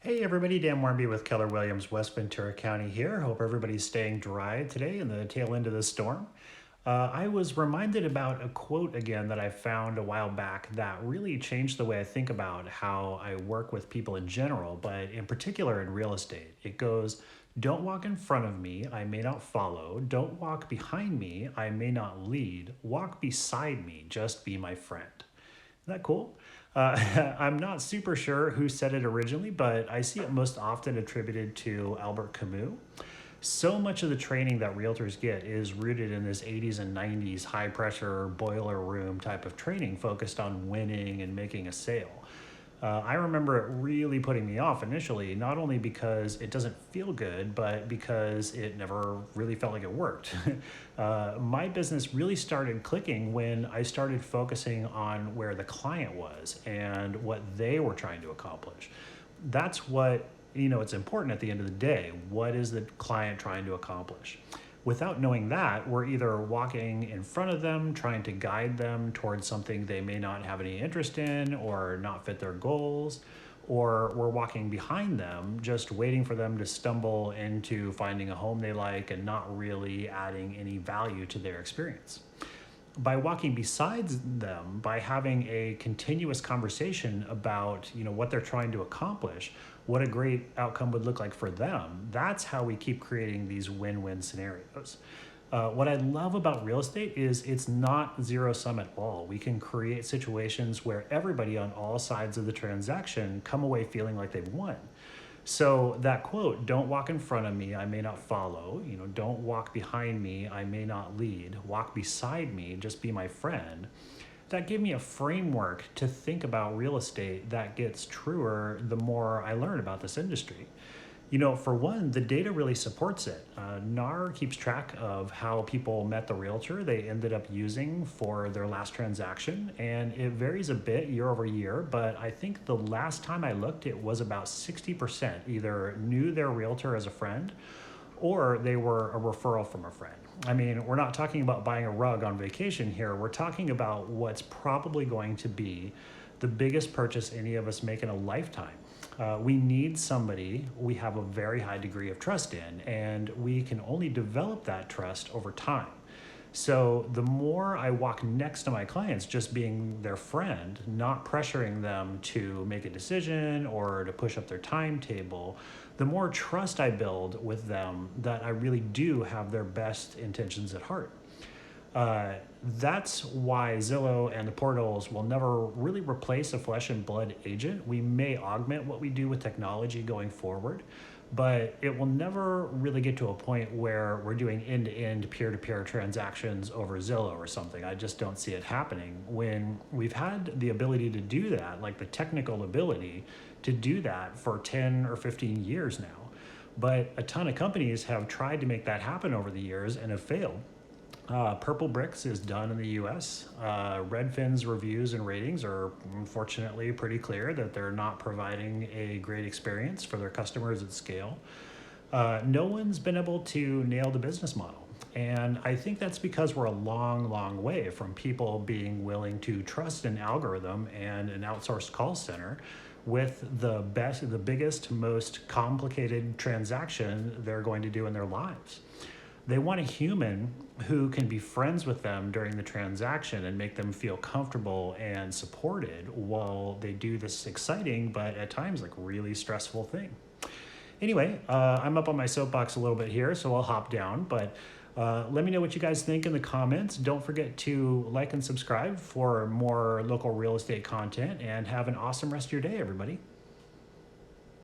Hey everybody, Dan Warmby with Keller Williams, West Ventura County here. Hope everybody's staying dry today in the tail end of the storm. I was reminded about a quote again that I found a while back that really changed the way I think about how I work with people in general, but in particular in real estate. It goes, "Don't walk in front of me, I may not follow. Don't walk behind me, I may not lead. Walk beside me, just be my friend." Isn't that cool? I'm not super sure who said it originally, but I see it most often attributed to Albert Camus. So much of the training that realtors get is rooted in this 80s and 90s high pressure boiler room type of training focused on winning and making a sale. I remember it really putting me off initially, not only because it doesn't feel good, but because it never really felt like it worked. My business really started clicking when I started focusing on where the client was and what they were trying to accomplish. That's what, it's important at the end of the day. What is the client trying to accomplish? Without knowing that, we're either walking in front of them, trying to guide them towards something they may not have any interest in or not fit their goals, or we're walking behind them, just waiting for them to stumble into finding a home they like and not really adding any value to their experience. By walking beside them, by having a continuous conversation about what they're trying to accomplish, what a great outcome would look like for them, that's how we keep creating these win-win scenarios. What I love about real estate is it's not zero sum at all. We can create situations where everybody on all sides of the transaction come away feeling like they've won. So that quote, "Don't walk in front of me, I may not follow. Don't walk behind me, I may not lead. Walk beside me, just be my friend." That gave me a framework to think about real estate that gets truer the more I learn about this industry. For one, the data really supports it. NAR keeps track of how people met the realtor they ended up using for their last transaction, and it varies a bit year over year, but I think the last time I looked, it was about 60% either knew their realtor as a friend or they were a referral from a friend. I mean, we're not talking about buying a rug on vacation here. We're talking about what's probably going to be the biggest purchase any of us make in a lifetime. We need somebody we have a very high degree of trust in, and we can only develop that trust over time. So the more I walk next to my clients, just being their friend, not pressuring them to make a decision or to push up their timetable, the more trust I build with them that I really do have their best intentions at heart. That's why Zillow and the portals will never really replace a flesh and blood agent. We may augment what we do with technology going forward, but it will never really get to a point where we're doing end-to-end peer-to-peer transactions over Zillow or something. I just don't see it happening. When we've had the ability to do that, like the technical ability to do that for 10 or 15 years now, but a ton of companies have tried to make that happen over the years and have failed. Purple Bricks is done in the US. Redfin's reviews and ratings are unfortunately pretty clear that they're not providing a great experience for their customers at scale. No one's been able to nail the business model. And I think that's because we're a long, long way from people being willing to trust an algorithm and an outsourced call center with the biggest, most complicated transaction they're going to do in their lives. They want a human who can be friends with them during the transaction and make them feel comfortable and supported while they do this exciting, but at times like really stressful thing. Anyway, I'm up on my soapbox a little bit here, so I'll hop down, but let me know what you guys think in the comments. Don't forget to like and subscribe for more local real estate content, and have an awesome rest of your day, everybody.